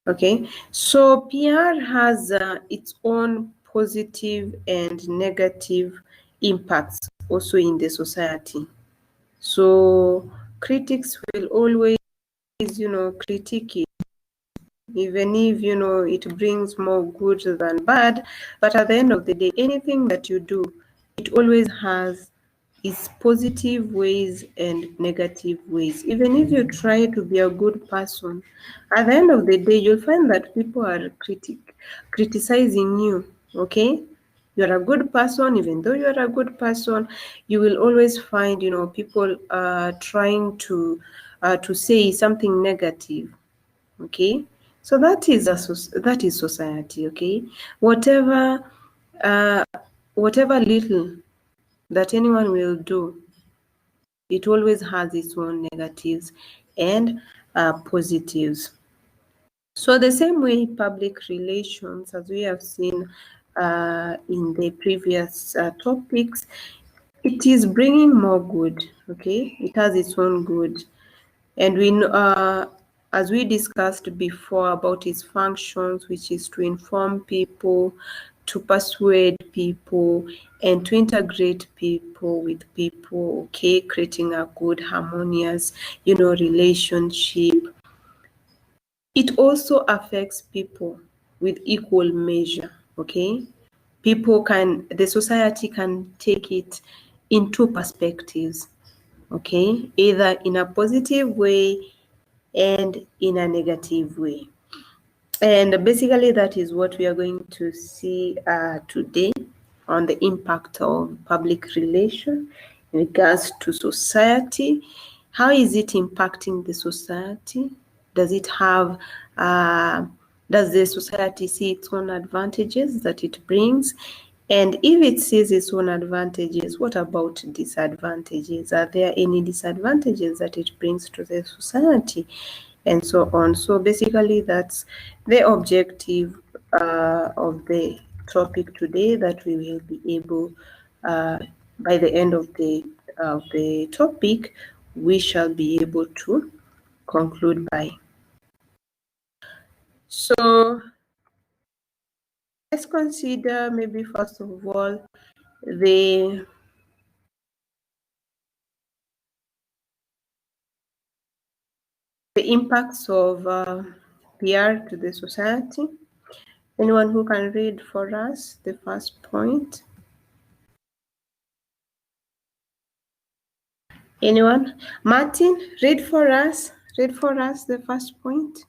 Okay, so PR has its own positive and negative impacts also in the society. So critics will always, critique it, even if, it brings more good than bad. But at the end of the day, anything that you do, it always has its positive ways and negative ways. Even if you try to be a good person, at the end of the day, you'll find that people are criticizing you, okay? You're a good person. Even though you're a good person, you will always find, people trying to say something negative, okay? So that is society, okay? Whatever little that anyone will do, it always has its own negatives and positives. So the same way public relations, as we have seen in the previous topics, it is bringing more good, okay? It has its own good. And as we discussed before about its functions, which is to inform people, to persuade people, and to integrate people with people, okay, creating a good, harmonious, relationship. It also affects people with equal measure, okay? The society can take it in two perspectives, okay? Either in a positive way and in a negative way. And basically that is what we are going to see today on the impact of public relation in regards to society. How is it impacting the society? Does the society see its own advantages that it brings? And if it sees its own advantages, what about disadvantages? Are there any disadvantages that it brings to the society? And so on. So basically that's the objective of the topic today, that we will be able, by the end of the topic, we shall be able to conclude by. So let's consider maybe first of all the impacts of PR to the society. Anyone who can read for us the first point? Anyone? Martin, read for us the first point.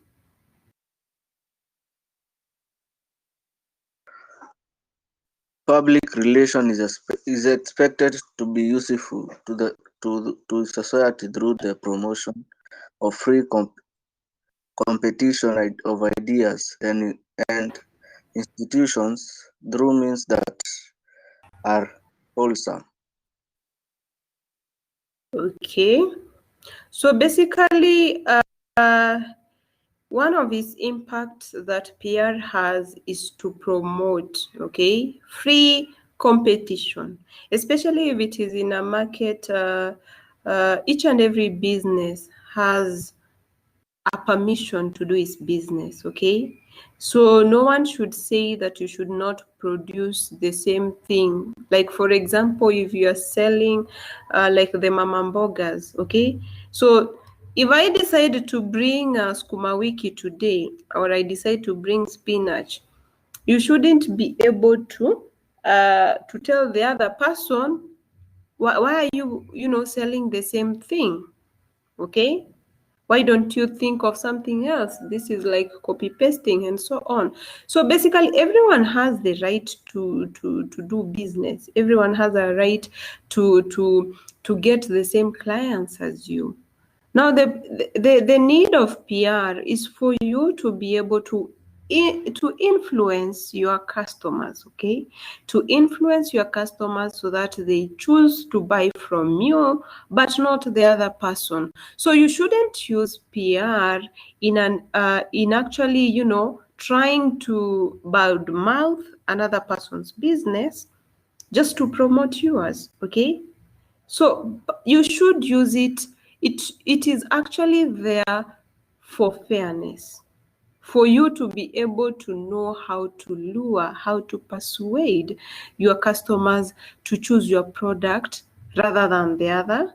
Public relation is expected to be useful to society through the promotion of free competition of ideas and institutions through means that are wholesome. Okay, so basically one of its impacts that PR has is to promote, okay, free competition, especially if it is in a market. Each and every business has a permission to do its business, okay? So no one should say that you should not produce the same thing. Like, for example, if you are selling like the mama mbogas, okay? So if I decide to bring skuma wiki today, or I decide to bring spinach, you shouldn't be able to tell the other person, why are you selling the same thing, okay? Why don't you think of something else? This is like copy pasting and so on. So basically everyone has the right to do business. Everyone has a right to get the same clients as you. Now the need of PR is for you to be able to influence your customers, okay? To influence your customers so that they choose to buy from you, but not the other person. So you shouldn't use PR in actually, trying to badmouth another person's business just to promote yours, okay? So you should use it. It is actually there for fairness, for you to be able to know how to lure, how to persuade your customers to choose your product rather than the other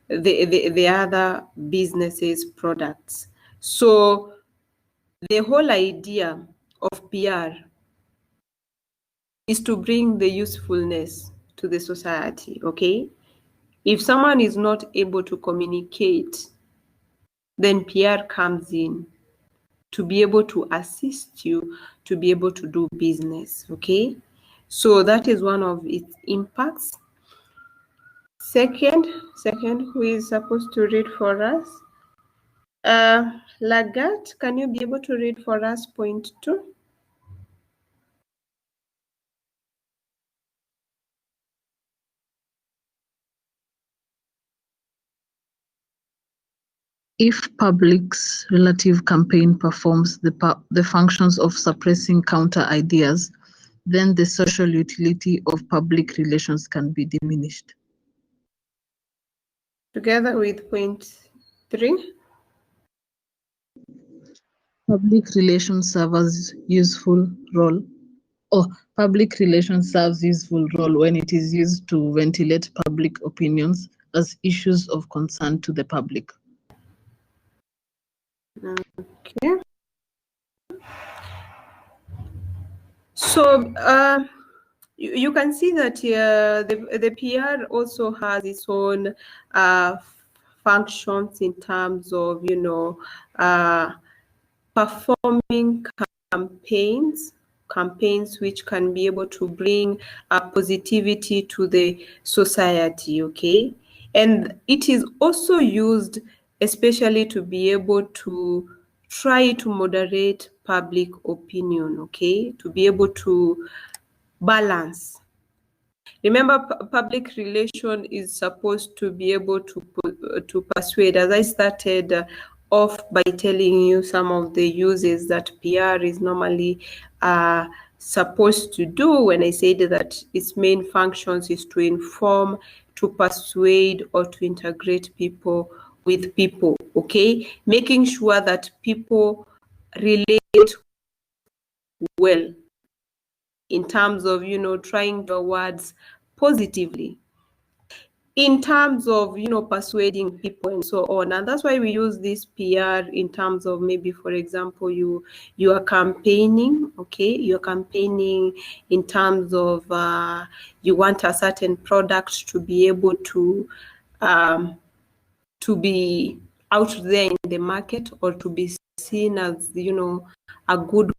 the other businesses' products. So the whole idea of PR is to bring the usefulness to the society, okay? If someone is not able to communicate, then PR comes in to be able to assist you to be able to do business, okay? So that is one of its impacts. Second, who is supposed to read for us? Lagat, can you be able to read for us point 2? If public's relative campaign performs the functions of suppressing counter ideas, then the social utility of public relations can be diminished. Together with point 3. Public relations serves useful role when it is used to ventilate public opinions as issues of concern to the public. Okay. So you can see that the PR also has its own functions in terms of, performing campaigns which can be able to bring positivity to the society, okay? And it is also used especially to be able to try to moderate public opinion, okay? To be able to balance. Remember, public relation is supposed to be able to persuade. As I started off by telling you some of the uses that PR is normally supposed to do, when I said that its main functions is to inform, to persuade, or to integrate people with people, okay? Making sure that people relate well in terms of, trying your words positively, in terms of, persuading people and so on. And that's why we use this PR in terms of, maybe, for example, you are campaigning, okay? You're campaigning in terms of you want a certain product to be able to be out there in the market, or to be seen as, a good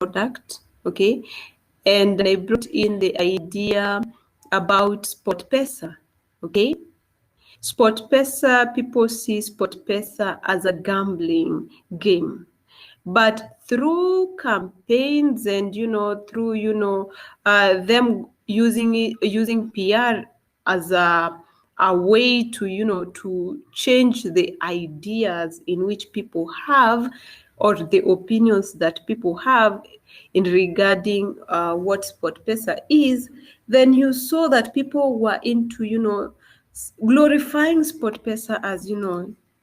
product, okay? And I brought in the idea about SportPesa, okay? SportPesa, people see SportPesa as a gambling game. But through campaigns and, through, them using PR as a way to, to change the ideas in which people have, or the opinions that people have in regarding what SportPesa is, then you saw that people were into, glorifying SportPesa as,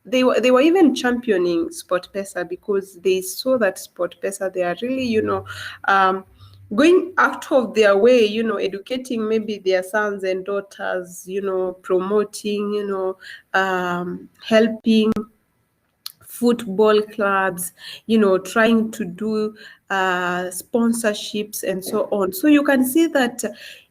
they were even championing SportPesa, because they saw that SportPesa, they are really, going out of their way, educating maybe their sons and daughters, promoting, helping football clubs, trying to do sponsorships and so on. So you can see that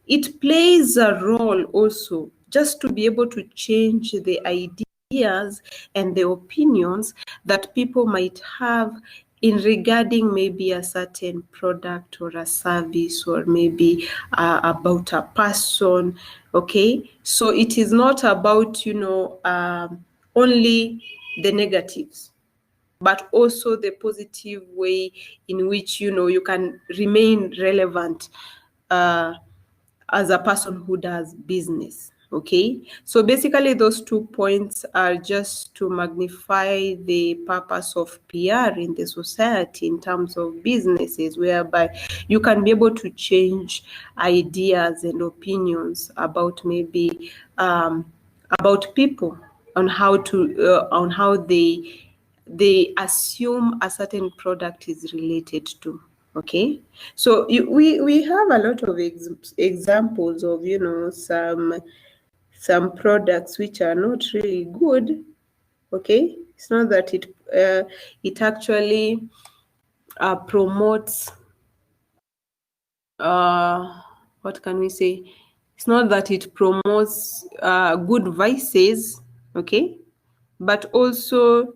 it plays a role also, just to be able to change the ideas and the opinions that people might have in regarding maybe a certain product or a service, or maybe about a person, okay? So it is not about, only the negatives, but also the positive way in which, you can remain relevant as a person who does business, okay? So basically those 2 points are just to magnify the purpose of PR in the society in terms of businesses, whereby you can be able to change ideas and opinions about maybe about people, on how they they assume a certain product is related to. Okay, so we have a lot of examples of, you know, some products which are not really good. Okay, it's not that it actually promotes what can we say? It's not that it promotes good vices, okay, but also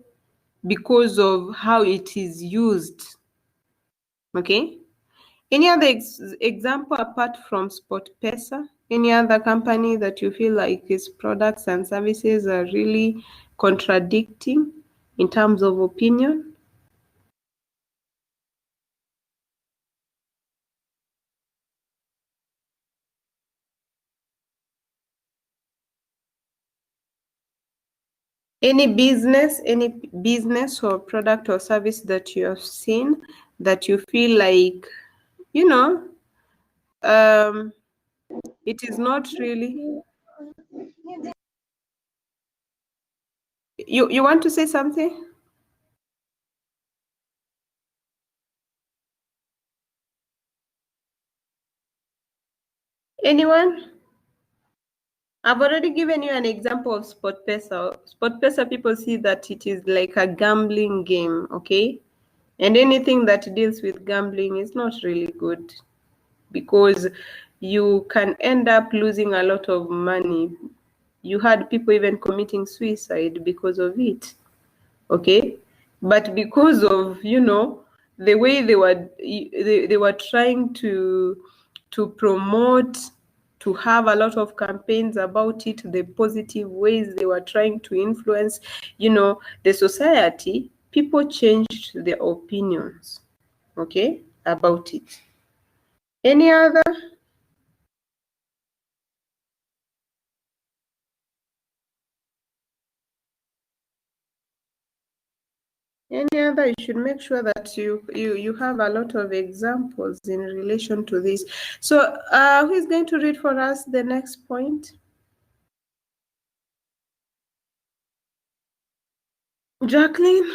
because of how it is used. Okay. Any other example apart from SportPesa? Any other company that you feel like its products and services are really contradicting in terms of opinion? Any business or product or service that you have seen that you feel like, you know, it is not really. You want to say something? Anyone? I've already given you an example of SportPesa. SportPesa, people see that it is like a gambling game, okay? And anything that deals with gambling is not really good because you can end up losing a lot of money. You had people even committing suicide because of it, okay? But because of, you know, the way they were trying to promote, to have a lot of campaigns about it, the positive ways they were trying to influence, you know, the society, people changed their opinions, okay, about it. Any other? Any other? You should make sure that you have a lot of examples in relation to this. So who is going to read for us the next point? Jacqueline?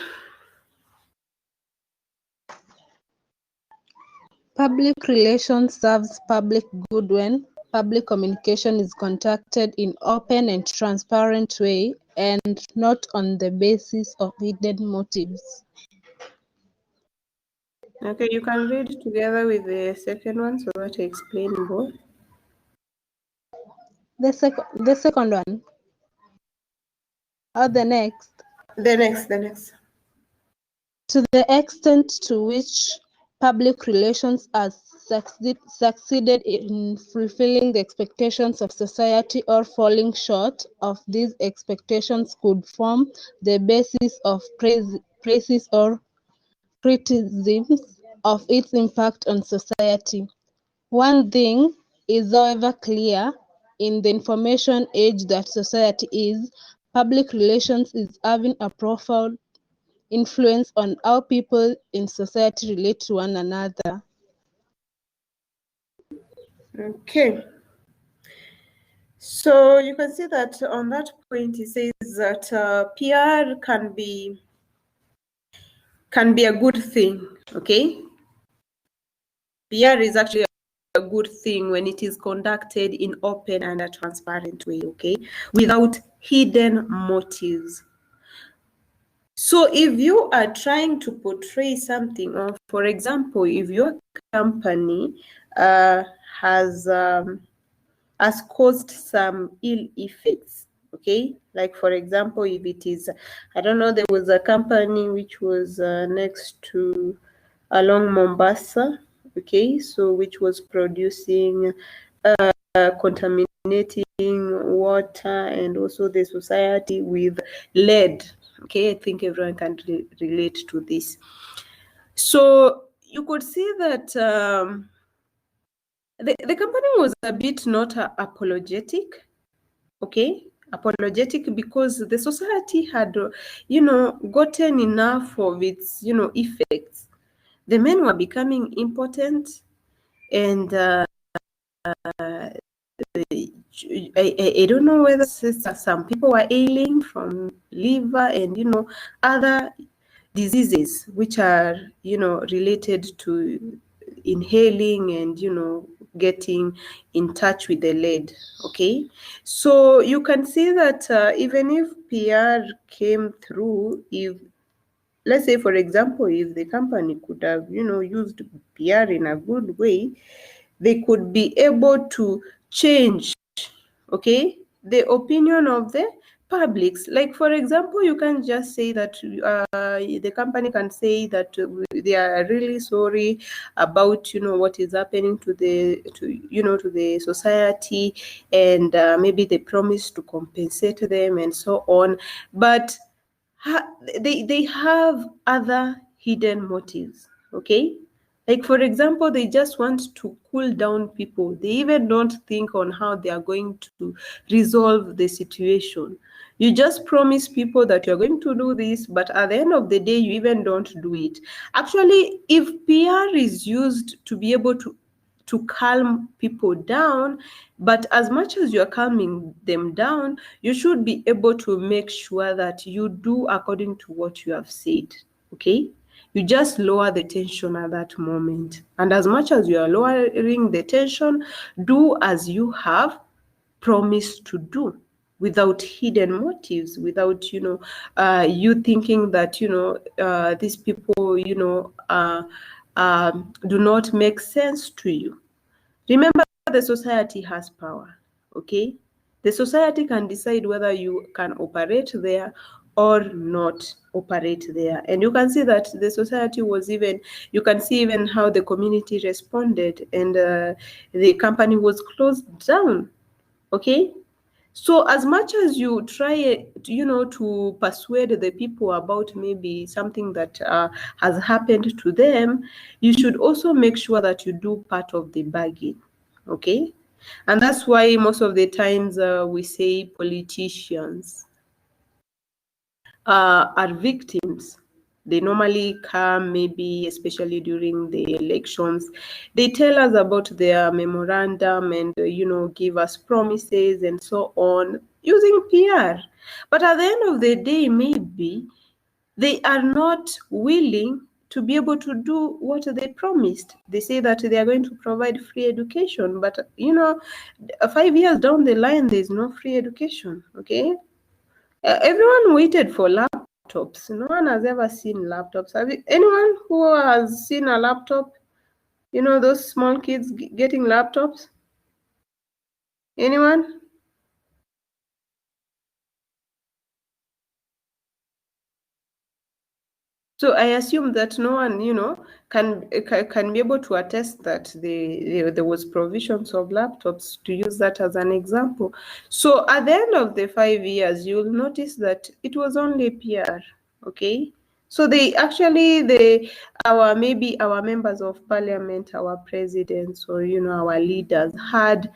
Public relations serves public good when public communication is conducted in open and transparent way and not on the basis of hidden motives. Okay, you can read together with the second one so that I explain both. The second one, or the next. The next. To the extent to which public relations has succeeded in fulfilling the expectations of society or falling short of these expectations could form the basis of praises or criticisms of its impact on society. One thing is, however, clear in the information age that society is, public relations is having a profound influence on how people in society relate to one another. Okay. So you can see that on that point, it says that PR can be a good thing. Okay, PR is actually a good thing when it is conducted in open and a transparent way. Okay, without hidden motives. So if you are trying to portray something, or for example, if your company has caused some ill effects, okay, like for example, if it is, I don't know, there was a company which was next to along Mombasa, okay, so which was producing contaminating water and also the society with lead. Okay, I think everyone can relate to this. So you could see that the company was a bit not apologetic, okay, apologetic because the society had, you know, gotten enough of its, you know, effects. The men were becoming impotent, and I don't know whether some people were ailing from liver and, you know, other diseases which are, related to inhaling and, getting in touch with the lead. Okay, so you can see that even if PR came through, if, let's say, for example, if the company could have, used PR in a good way, they could be able to change, okay, the opinion of the publics. Like, for example, you can just say that the company can say that they are really sorry about, what is happening to the society, and maybe they promise to compensate them and so on, but they have other hidden motives. Okay, like, for example, they just want to cool down people. They even don't think on how they are going to resolve the situation. You just promise people that you're going to do this, but at the end of the day, you even don't do it. Actually, if PR is used to be able to calm people down, but as much as you're calming them down, you should be able to make sure that you do according to what you have said. Okay, you just lower the tension at that moment, and as much as you are lowering the tension, do as you have promised to do, without hidden motives, without you thinking that these people do not make sense to you. Remember, the society has power. Okay, the society can decide whether you can operate there or not operate there. And you can see that the society was even, you can see even how the community responded, and the company was closed down. Okay, so as much as you try, to persuade the people about maybe something that has happened to them, you should also make sure that you do part of the bargain. Okay, and that's why most of the times we say politicians are victims. They normally come, maybe especially during the elections. They tell us about their memorandum and, give us promises and so on using PR. But at the end of the day, maybe they are not willing to be able to do what they promised. They say that they are going to provide free education, but 5 years down the line, there's no free education. Okay, everyone waited for laptops. No one has ever seen laptops. Anyone who has seen a laptop? Those small kids getting laptops? Anyone? So I assume that no one, can be able to attest that there was provisions of laptops, to use that as an example. So at the end of the 5 years, you'll notice that it was only PR. Okay, so maybe our members of parliament, our presidents, or our leaders had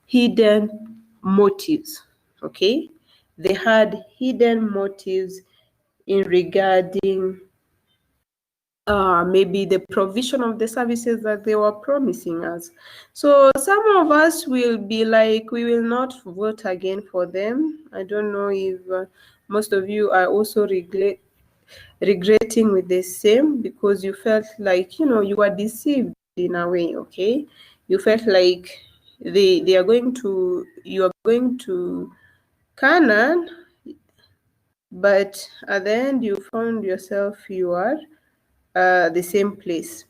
hidden motives. Okay, they had hidden motives in regarding maybe the provision of the services that they were promising us. So some of us will be like, we will not vote again for them. I don't know if most of you are also regretting with the same, because you felt like, you were deceived in a way. Okay, you felt like you are going to Canaan, but at the end you found yourself, you are the same place.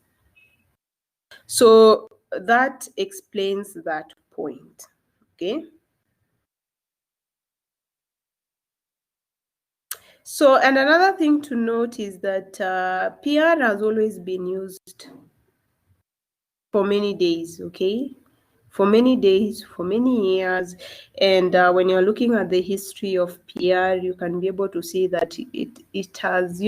So that explains that point. Okay, so, and another thing to note is that PR has always been used for many days. Okay, for many days, for many years. And when you're looking at the history of PR, you can be able to see that it has,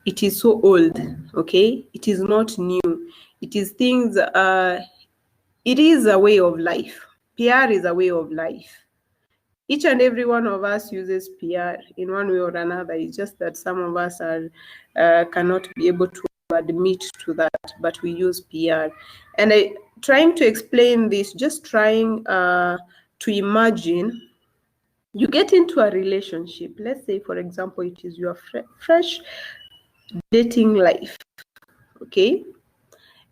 it is so old. Okay, it is not new. It is things, it is a way of life. PR is a way of life. Each and every one of us uses PR in one way or another. It's just that some of us cannot be able to admit to that, but we use PR. And trying to explain this, just trying to imagine, you get into a relationship. Let's say, for example, it is your fresh dating life. Okay,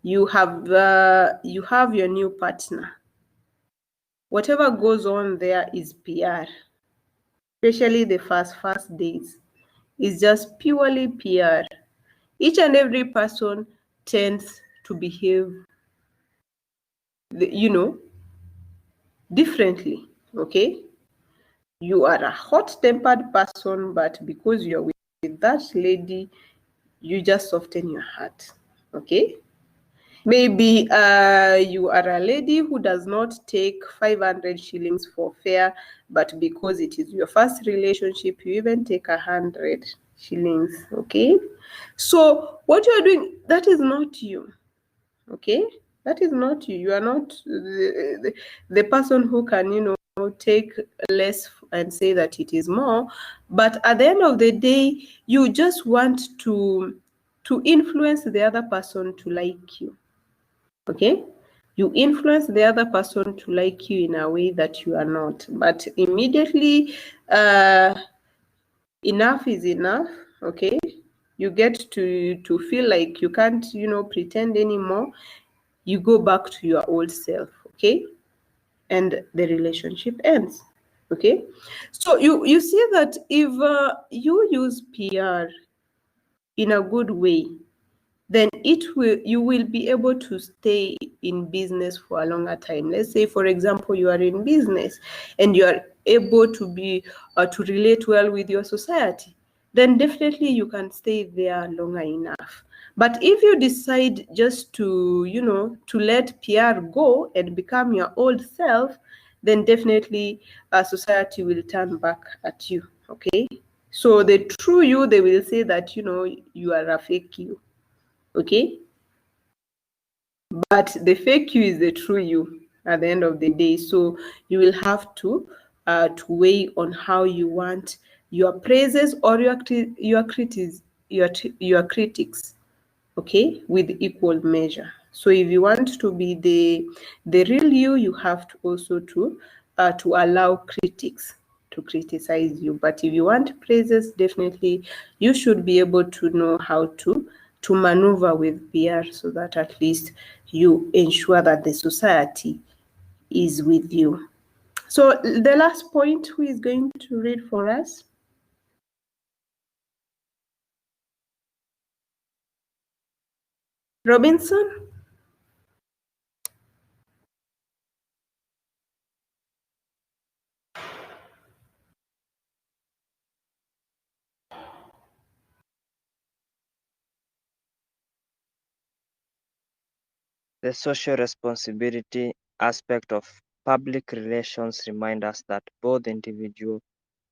you have your new partner. Whatever goes on there is PR, especially the first days. It's just purely PR. Each and every person tends to behave, differently. Okay, you are a hot-tempered person, but because you're with that lady, you just soften your heart. Okay, maybe you are a lady who does not take 500 shillings for fare, but because it is your first relationship, you even take 100 shillings. Okay, so what you are doing, that is not you. Okay, that is not you. You are not the person who can take less and say that it is more. But at the end of the day, you just want to influence the other person to like you. Okay, you influence the other person to like you in a way that you are not. But immediately enough is enough. Okay, you get to feel like you can't pretend anymore. You go back to your old self. Okay, and the relationship ends. Okay, so you see that if you use PR in a good way, then you will be able to stay in business for a longer time. Let's say, for example, you are in business and you are able to be to relate well with your society, then definitely you can stay there longer enough. But if you decide just to let PR go and become your old self, then definitely society will turn back at you. Okay, so the true you, they will say that you are a fake you. Okay, but the fake you is the true you at the end of the day. So you will have to weigh on how you want your praises or your critics, okay, with equal measure. So if you want to be the real you, you have to also to allow critics to criticize you. But if you want praises, definitely you should be able to know how to maneuver with PR, so that at least you ensure that the society is with you. So the last point, who is going to read for us? Robinson? The social responsibility aspect of public relations reminds us that both individual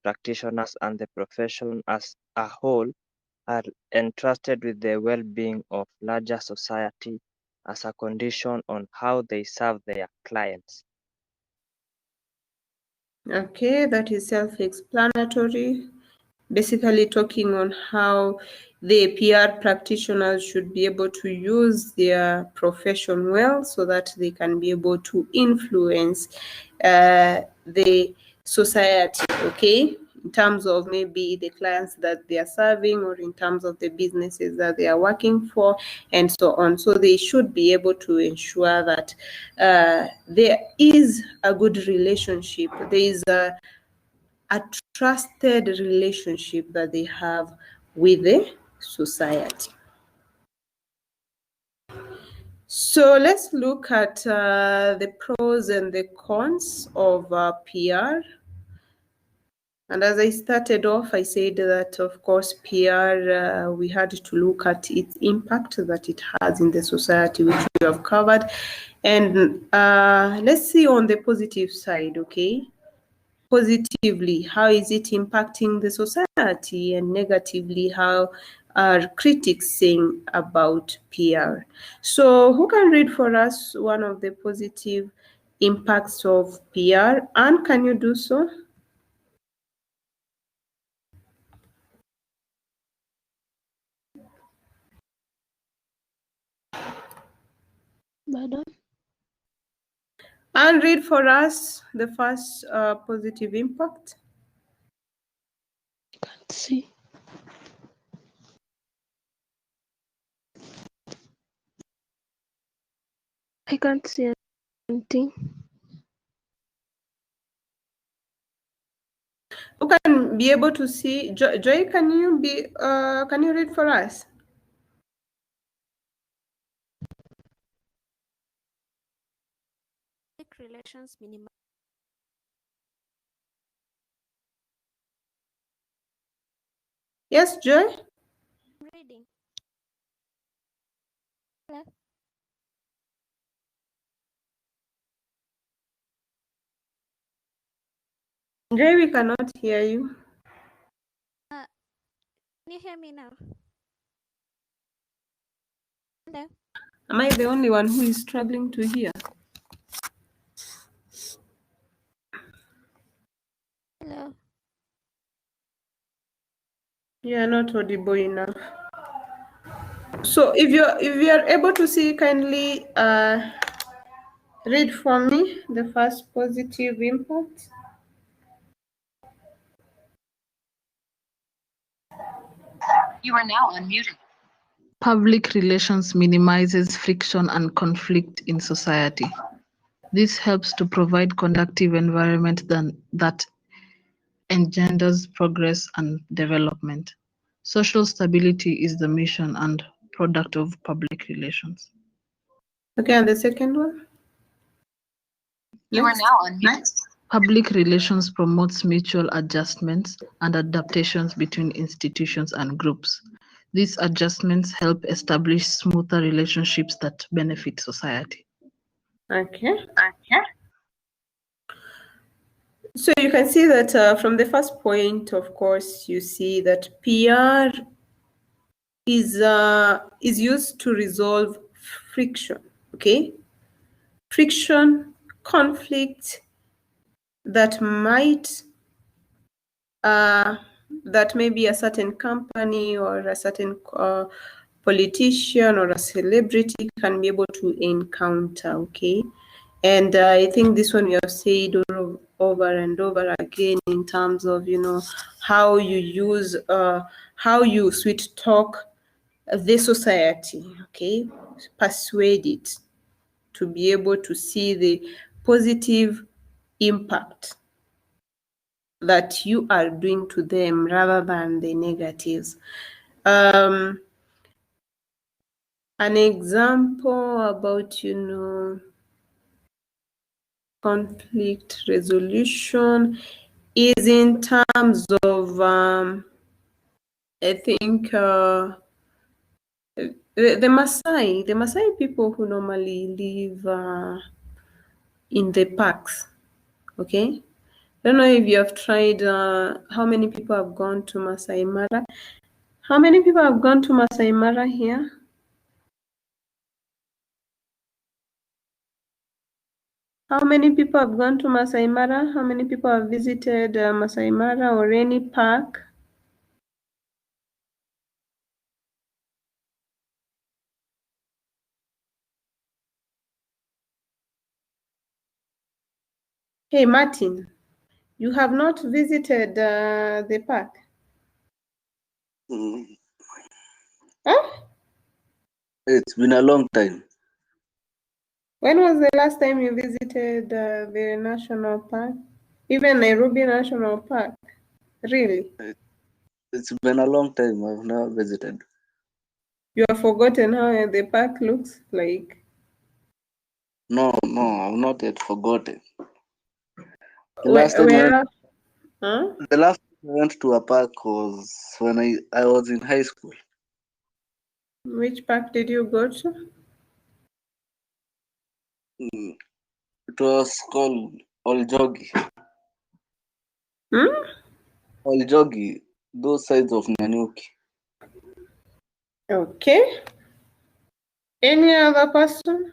practitioners and the profession as a whole are entrusted with the well-being of larger society as a condition on how they serve their clients. Okay, that is self-explanatory. Basically talking on how the PR practitioners should be able to use their profession well, so that they can be able to influence the society, okay, in terms of maybe the clients that they are serving, or in terms of the businesses that they are working for, and so on. So they should be able to ensure that there is a good relationship, there is a trusted relationship that they have with the society. So let's look at the pros and the cons of PR. And as I started off, I said that, of course, PR, we had to look at its impact that it has in the society, which we have covered. And let's see on the positive side, okay? Positively, how is it impacting the society? And negatively, how are critics saying about PR? So who can read for us one of the positive impacts of PR? Anne, can you do so? Madam, And read for us the first positive impact. can't see. can't see anything. Who can be able to see? Joy, can you read for us? Relations minimize. Yes, Joy? Reading. Hello. Joy, we cannot hear you. Can you hear me now? Hello. Am I the only one who is struggling to hear? Hello. You are not audible enough. So if you are able to see, kindly read for me the first positive impact. You are now unmuted. Public relations minimizes friction and conflict in society. This helps to provide conducive environment that engenders progress and development. Social stability is the mission and product of public relations. Okay, and the second one? You are Next. now unmuted. Public relations promotes mutual adjustments and adaptations between institutions and groups. These adjustments help establish smoother relationships that benefit society. Okay. So you can see that from the first point, of course, you see that PR is used to resolve friction. Okay, friction, conflict that might that maybe a certain company or a certain politician or a celebrity can be able to encounter. Okay, and I think this one we have said over and over again in terms of how you use how you sweet talk the society. Okay, persuade it to be able to see the positive impact that you are doing to them rather than the negatives. An example about conflict resolution is in terms of I think the Maasai people who normally live in the parks. Okay, I don't know if you have tried. How many people have gone to Masai Mara? How many people have gone to Masai Mara here? How many people have gone to Masai Mara? How many people have visited Masai Mara or any park? Hey, Martin, you have not visited the park? Huh? It's been a long time. When was the last time you visited the national park? Even Nairobi National Park? Really? It's been a long time. I've never visited. You have forgotten how the park looks like? No, I've not yet forgotten. The Where, last time where? Huh? the last time I went to a park was when I was in high school. Which park did you go to? It was called Oljogi. Oljogi, those sides of Nanyuki. Okay. Any other person?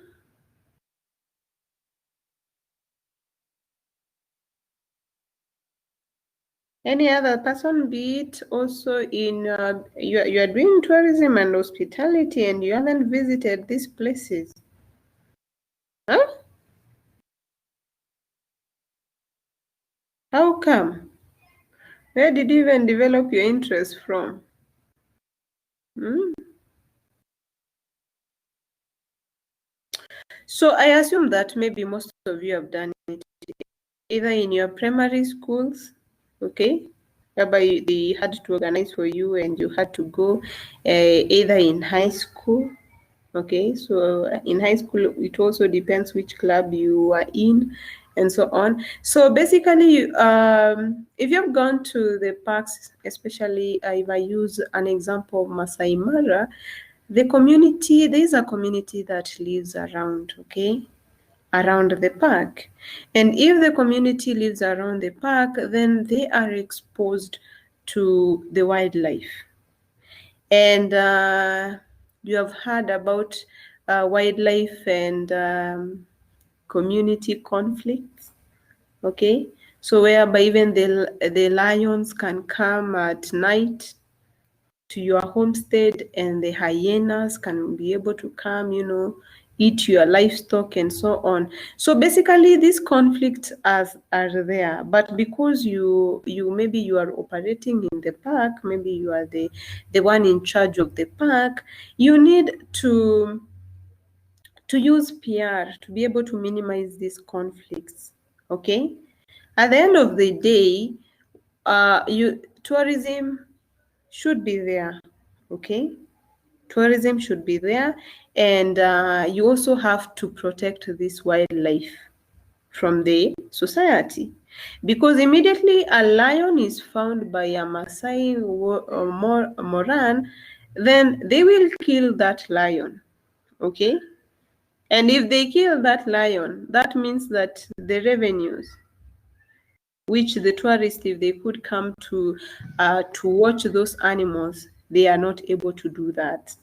Any other person, be it also in you are doing tourism and hospitality and you haven't visited these places? Huh? How come? Where did you even develop your interest from? So I assume that maybe most of you have done it either in your primary schools, okay, whereby they had to organize for you and you had to go, either in high school. Okay, so in high school, it also depends which club you are in and so on. So basically, if you've gone to the parks, especially if I use an example of Masai Mara, the community, there is a community that lives around, okay, around the park. And if the community lives around the park, then they are exposed to the wildlife. And you have heard about wildlife and community conflicts, okay? So whereby even the lions can come at night to your homestead and the hyenas can be able to come, eat your livestock and so on. So basically these conflicts are there, but because you maybe you are operating in the park, maybe you are the one in charge of the park, you need to use PR to be able to minimize these conflicts, okay? At the end of the day, tourism should be there, okay? Tourism should be there, and you also have to protect this wildlife from the society, because immediately a lion is found by a Maasai Moran, then they will kill that lion, okay? And if they kill that lion, that means that the revenues which the tourists, if they could come to watch those animals, they are not able to do that.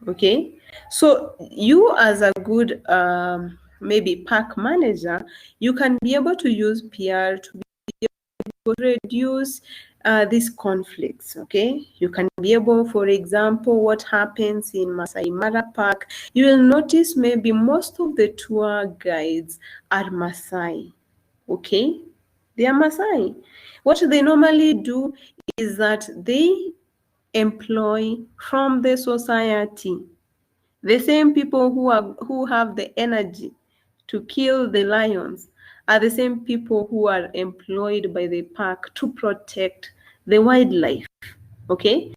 Okay, so you as a good maybe park manager, you can be able to use PR to be able to reduce these conflicts. Okay, you can be able, for example, what happens in Masai Mara Park, you will notice maybe most of the tour guides are Maasai. Okay, they are Maasai. What they normally do is that they employ from the society the same people who have the energy to kill the lions are the same people who are employed by the park to protect the wildlife. Okay,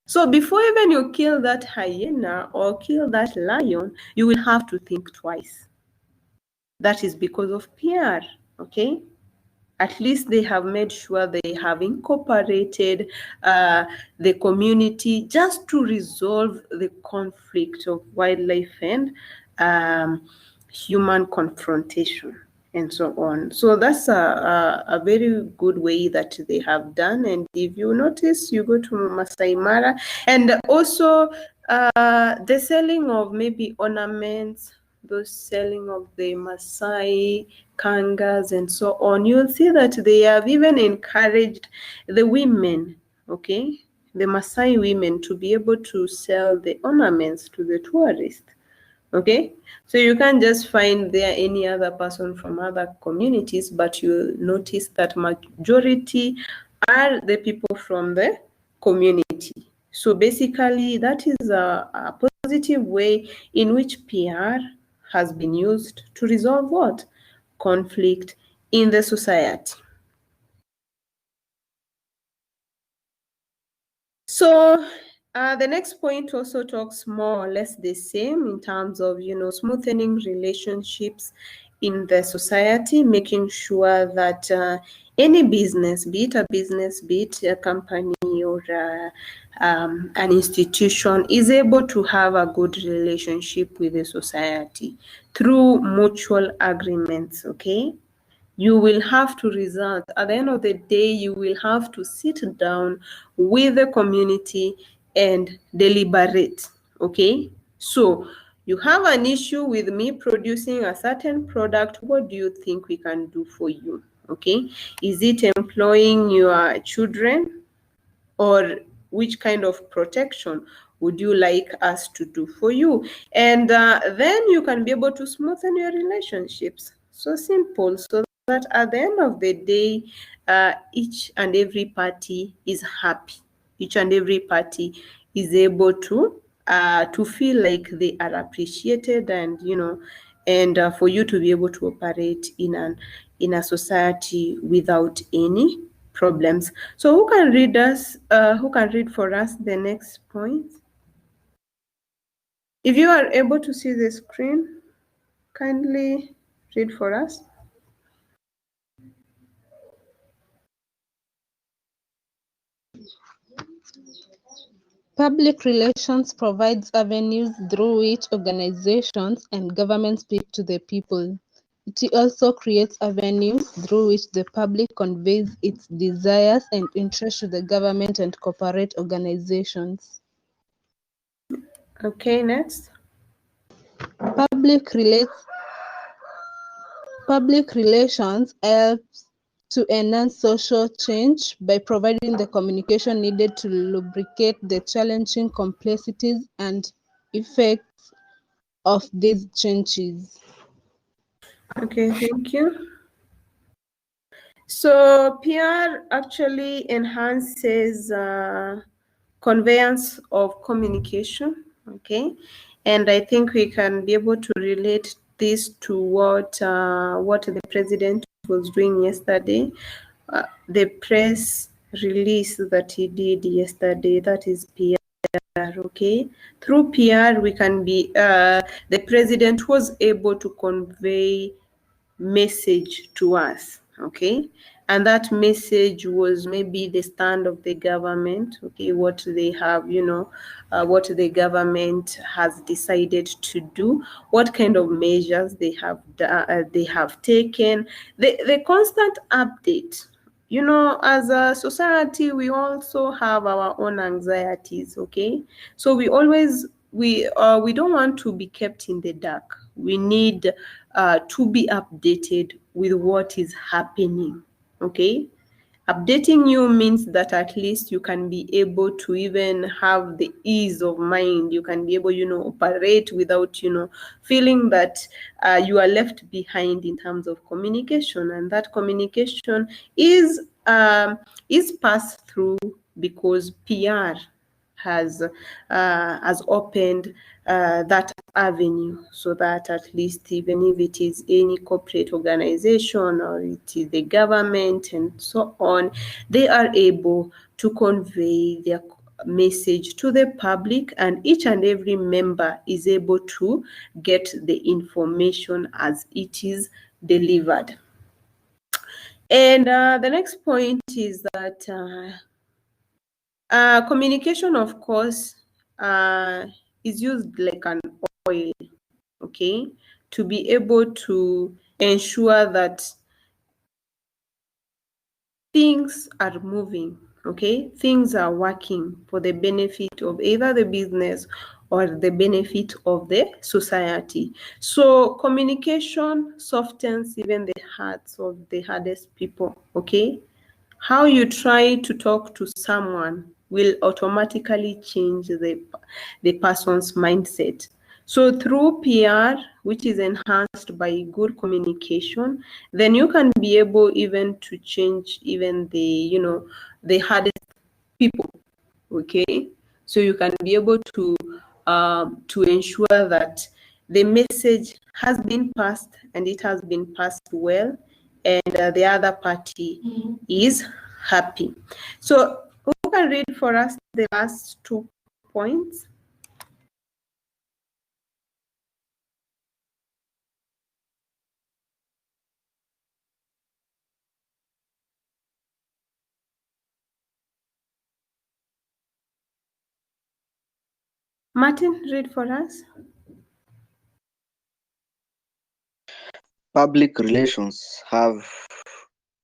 so before even you kill that hyena or kill that lion, you will have to think twice. That is because of PR. Okay, at least they have made sure they have incorporated the community just to resolve the conflict of wildlife and human confrontation and so on. So that's a very good way that they have done. And if you notice, you go to Masai Mara, and also the selling of maybe ornaments, those selling of the Maasai kangas and so on, you'll see that they have even encouraged the women, okay, the Maasai women, to be able to sell the ornaments to the tourists. Okay, so you can't just find there any other person from other communities, but you'll notice that majority are the people from the community. So basically, that is a positive way in which PR has been used to resolve what? Conflict in the society. So the next point also talks more or less the same in terms of, smoothening relationships in the society, making sure that any business, be it a business, be it a company or an institution, is able to have a good relationship with the society through mutual agreements, okay? You will have to result. At the end of the day, you will have to sit down with the community and deliberate, okay? So you have an issue with me producing a certain product. What do you think we can do for you, okay? Is it employing your children, or which kind of protection would you like us to do for you? And then you can be able to smoothen your relationships. So simple, so that at the end of the day, each and every party is happy. Each and every party is able to to feel like they are appreciated, and and for you to be able to operate in a society without any problems. So who can read for us the next point? If you are able to see the screen, kindly read for us. Public relations provides avenues through which organizations and governments speak to the people. It also creates avenues through which the public conveys its desires and interests to the government and corporate organizations. Okay, next. Public relations helps to enhance social change by providing the communication needed to lubricate the challenging complexities and effects of these changes. Okay, thank you. So PR actually enhances conveyance of communication, okay? And I think we can be able to relate this to what the president was doing yesterday. The press release that he did yesterday, that is PR, okay? Through PR, we can be, the president was able to convey message to us, okay? And that message was maybe the stand of the government, okay, what they have, what the government has decided to do, what kind of measures they have taken, the constant update. As a society, we also have our own anxieties, okay? So we don't want to be kept in the dark. We need to be updated with what is happening, okay? Updating you means that at least you can be able to even have the ease of mind. You can be able, operate without, feeling that you are left behind in terms of communication. And that communication is passed through because PR has opened that avenue, so that at least even if it is any corporate organization or it is the government and so on, they are able to convey their message to the public, and each and every member is able to get the information as it is delivered. And the next point is that communication, of course, is used like an oil, okay, to be able to ensure that things are moving, okay, things are working for the benefit of either the business or the benefit of the society. So communication softens even the hearts of the hardest people, okay? How you try to talk to someone will automatically change the person's mindset. So through PR, which is enhanced by good communication, then you can be able even to change even the hardest people, okay? So you can be able to ensure that the message has been passed and it has been passed well, and the other party is happy. So who can read for us the last 2 points? Martin, read for us. Public relations have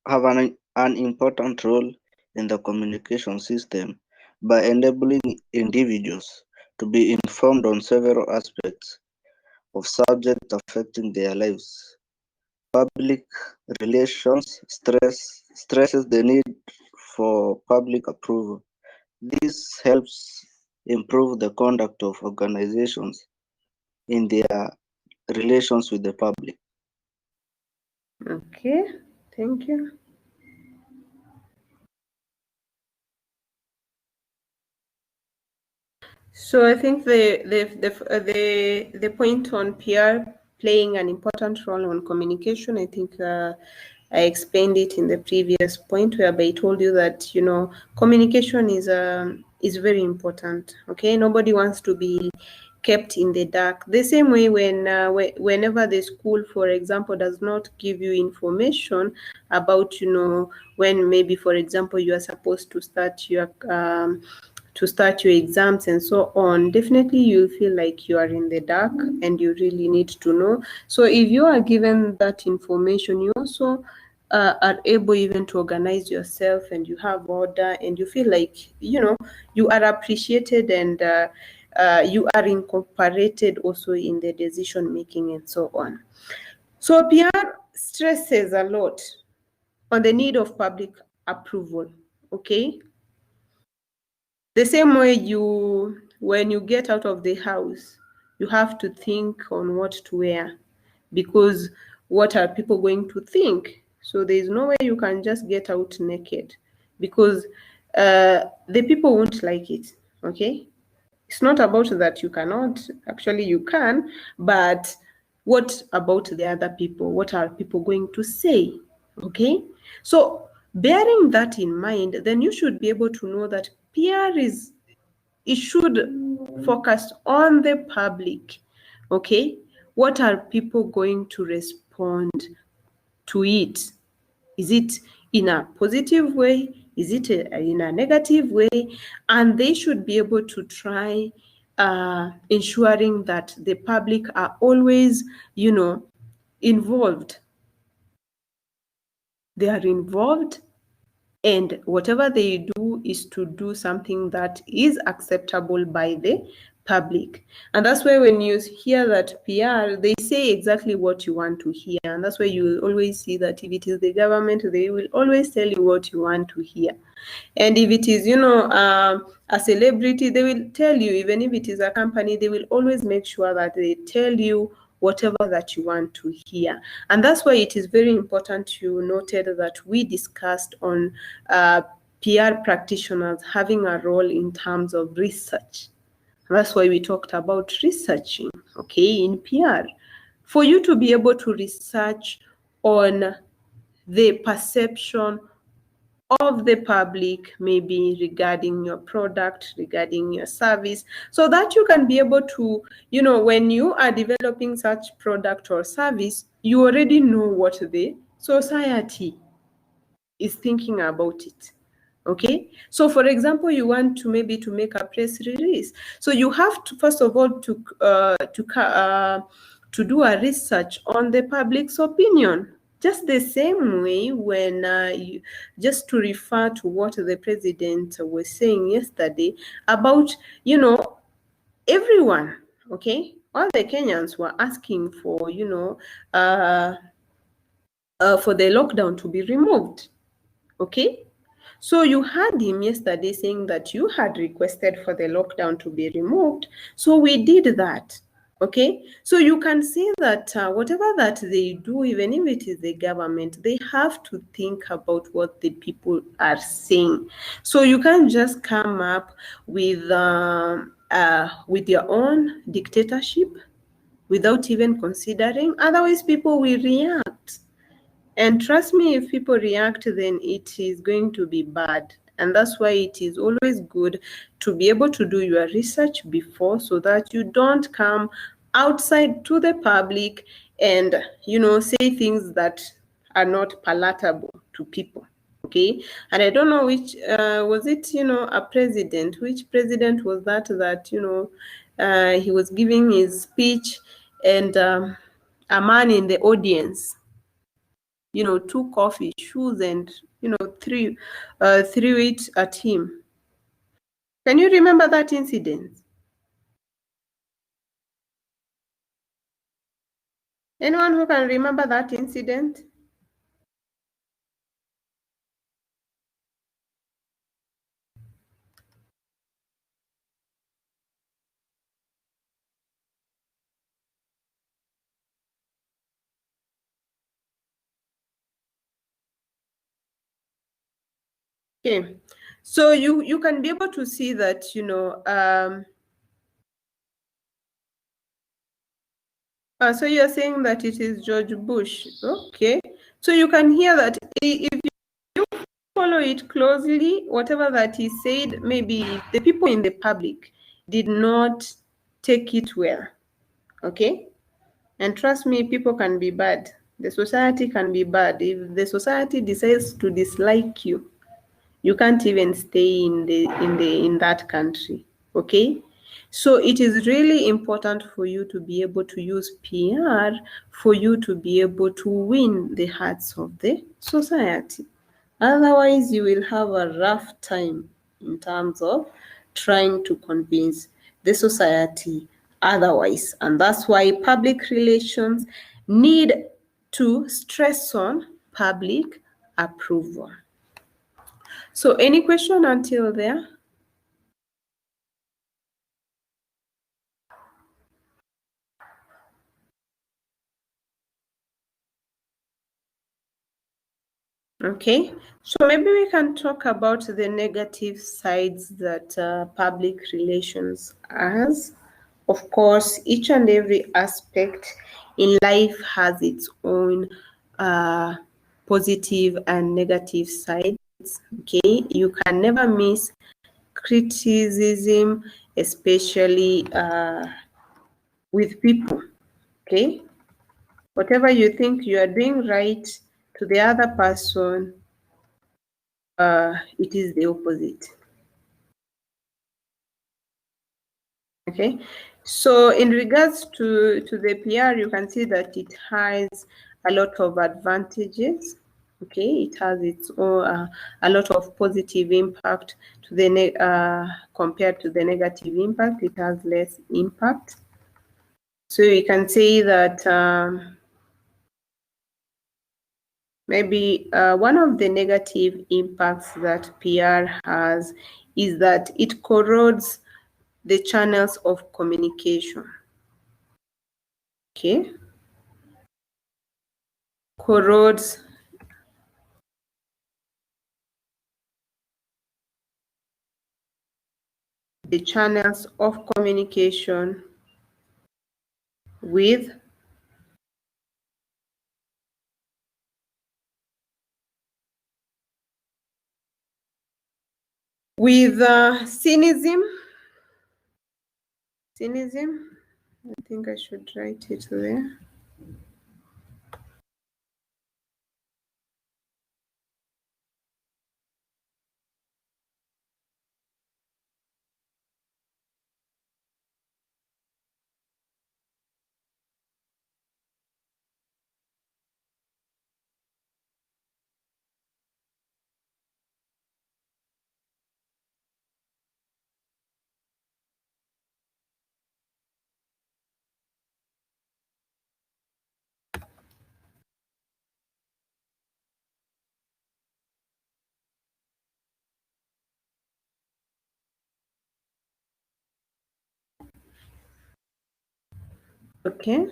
an important role in the communication system by enabling individuals to be informed on several aspects of subjects affecting their lives. Public relations stresses the need for public approval. This helps improve the conduct of organizations in their relations with the public. Okay, thank you. So I think the point on PR playing an important role on communication, I think I explained it in the previous point whereby I told you that communication is very important. Okay, nobody wants to be kept in the dark. The same way whenever the school, for example, does not give you information about when maybe, for example, you are supposed to start your exams and so on, definitely you feel like you are in the dark and you really need to know. So if you are given that information, you also are able even to organize yourself and you have order and you feel like you are appreciated and you are incorporated also in the decision making and so on. So PR stresses a lot on the need of public approval. Okay, the same way when you get out of the house, you have to think on what to wear, because what are people going to think? So there is no way you can just get out naked, because the people won't like it. Okay, it's not about that you cannot, actually you can, but what about the other people? What are people going to say? Okay, so bearing that in mind, then you should be able to know that PR it should focus on the public. Okay, what are people going to respond to it? Is it in a positive way? Is it in a negative way? And they should be able to try ensuring that the public are always involved. They are involved, and whatever they do is to do something that is acceptable by the public. And that's why when you hear that PR, they say exactly what you want to hear. And that's why you will always see that if it is the government, they will always tell you what you want to hear. And if it is, a celebrity, they will tell you. Even if it is a company, they will always make sure that they tell you whatever that you want to hear. And that's why it is very important you noted that we discussed on PR practitioners having a role in terms of research. That's why we talked about researching, okay, in PR. For you to be able to research on the perception of the public, maybe regarding your product, regarding your service, so that you can be able to, when you are developing such product or service, you already know what the society is thinking about it. Okay, so for example, you want to maybe to make a press release, so you have to first of all to do a research on the public's opinion. Just the same way when just to refer to what the president was saying yesterday about everyone. Okay, all the Kenyans were asking for for the lockdown to be removed. Okay, so you heard him yesterday saying that you had requested for the lockdown to be removed. So we did that. Okay, so you can see that whatever that they do, even if it is the government, they have to think about what the people are saying. So you can't just come up with your own dictatorship without even considering. Otherwise, people will react. And trust me, if people react, then it is going to be bad. And that's why it is always good to be able to do your research before, so that you don't come outside to the public and, say things that are not palatable to people. Okay. And I don't know which, was it, a president? Which president was that, he was giving his speech and a man in the audience took off his shoes and, threw it at him. Can you remember that incident? Anyone who can remember that incident? Okay, so you can be able to see that, So you're saying that it is George Bush. Okay. So you can hear that if you follow it closely, whatever that he said, maybe the people in the public did not take it well. Okay. And trust me, people can be bad. The society can be bad. If the society decides to dislike you, you can't even stay in that country. Okay. So it is really important for you to be able to use PR for you to be able to win the hearts of the society. Otherwise, you will have a rough time in terms of trying to convince the society otherwise. And that's why public relations need to stress on public approval. So any question until there? Okay, so maybe we can talk about the negative sides that public relations has. Of course, each and every aspect in life has its own positive and negative sides. Okay, you can never miss criticism, especially with people. Okay, whatever you think you are doing right to the other person, it is the opposite. Okay, so in regards to the PR, you can see that it has a lot of advantages. Okay, it has its own a lot of positive impact to the compared to the negative impact. It has less impact. So you can say that maybe one of the negative impacts that PR has is that it corrodes the channels of communication. Okay, corrodes the channels of communication with cynicism. Cynicism. I think I should write it there. Okay.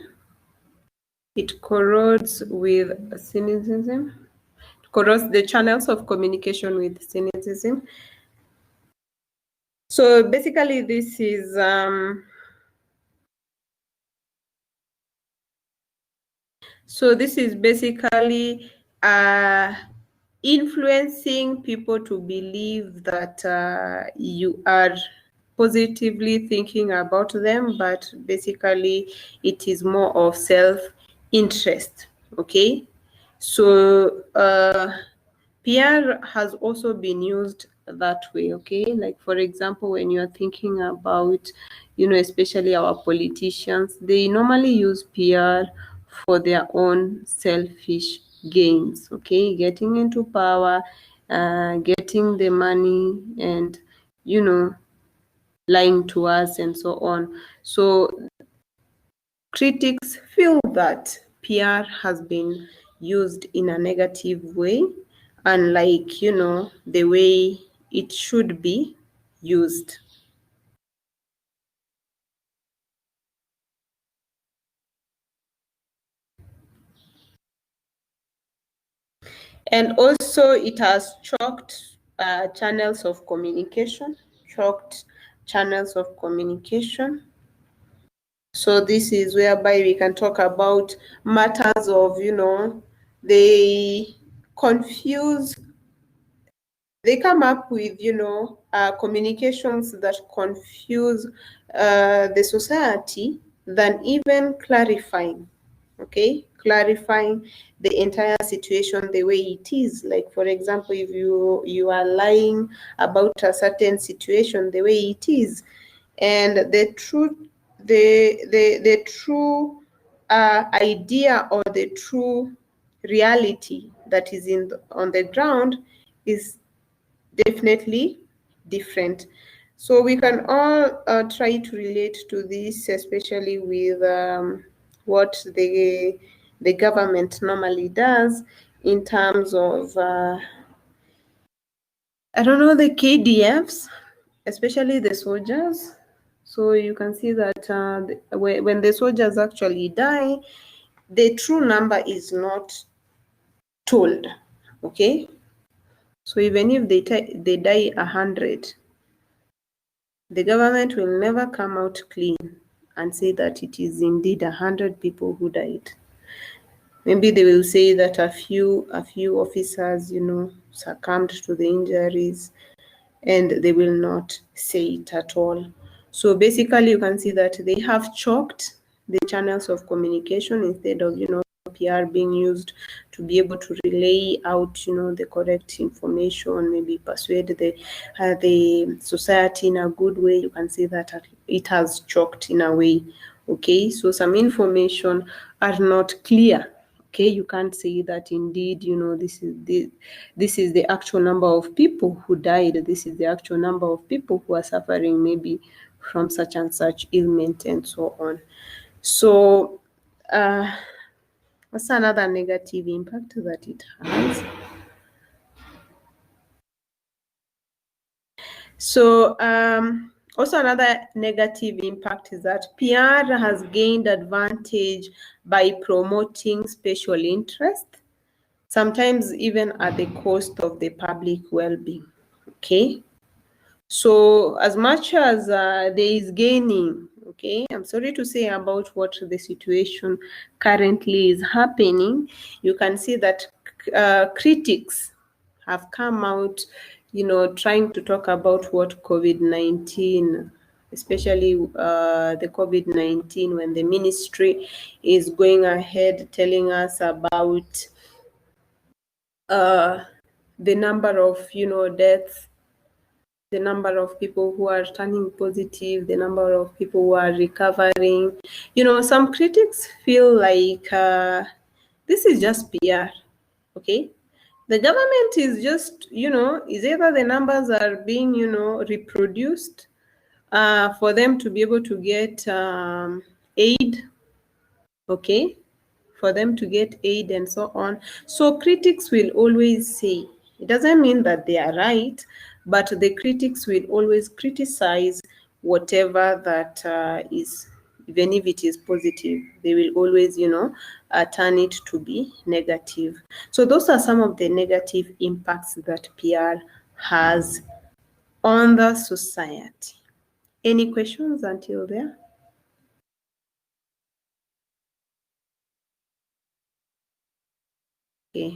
It corrodes with cynicism. It corrodes the channels of communication with cynicism. So basically, this is basically influencing people to believe that you are positively thinking about them, but basically it is more of self-interest. Okay, so PR has also been used that way. Okay, like for example, when you're thinking about, especially our politicians, they normally use PR for their own selfish gains. Okay, getting into power, getting the money, and lying to us and so on. So critics feel that PR has been used in a negative way, unlike the way it should be used. And also it has choked channels of communication. So this is whereby we can talk about matters of, they confuse, they come up with, communications that confuse the society than even clarifying, okay? Clarifying the entire situation the way it is. Like, for example, if you are lying about a certain situation the way it is, and the true idea or the true reality that is on the ground is definitely different. So we can all try to relate to this, especially with what the government normally does in terms of I don't know, the KDFs, especially the soldiers. So you can see that when the soldiers actually die, the true number is not told, okay? So even if they die 100, the government will never come out clean and say that it is indeed 100 people who died. Maybe they will say that a few officers, succumbed to the injuries, and they will not say it at all. So basically, you can see that they have choked the channels of communication instead of, PR being used to be able to relay out, the correct information, maybe persuade the society in a good way. You can see that it has choked in a way. Okay, so some information are not clear. Okay, you can't say that indeed, this is the actual number of people who died. This is the actual number of people who are suffering maybe from such and such ailment and so on. So, what's another negative impact that it has? So, also another negative impact is that PR has gained advantage by promoting special interest, sometimes even at the cost of the public well-being, okay? So as much as there is gaining, okay, I'm sorry to say about what the situation currently is happening, you can see that critics have come out, trying to talk about what COVID-19, especially the COVID-19, when the ministry is going ahead telling us about the number of, deaths, the number of people who are turning positive, the number of people who are recovering. Some critics feel like this is just PR, okay? The government is just, is either the numbers are being, reproduced for them to be able to get aid, okay? For them to get aid and so on. So critics will always say, it doesn't mean that they are right, but the critics will always criticize whatever that is, even if it is positive, they will always, turn it to be negative. So those are some of the negative impacts that PR has on the society. Any questions until there? Okay.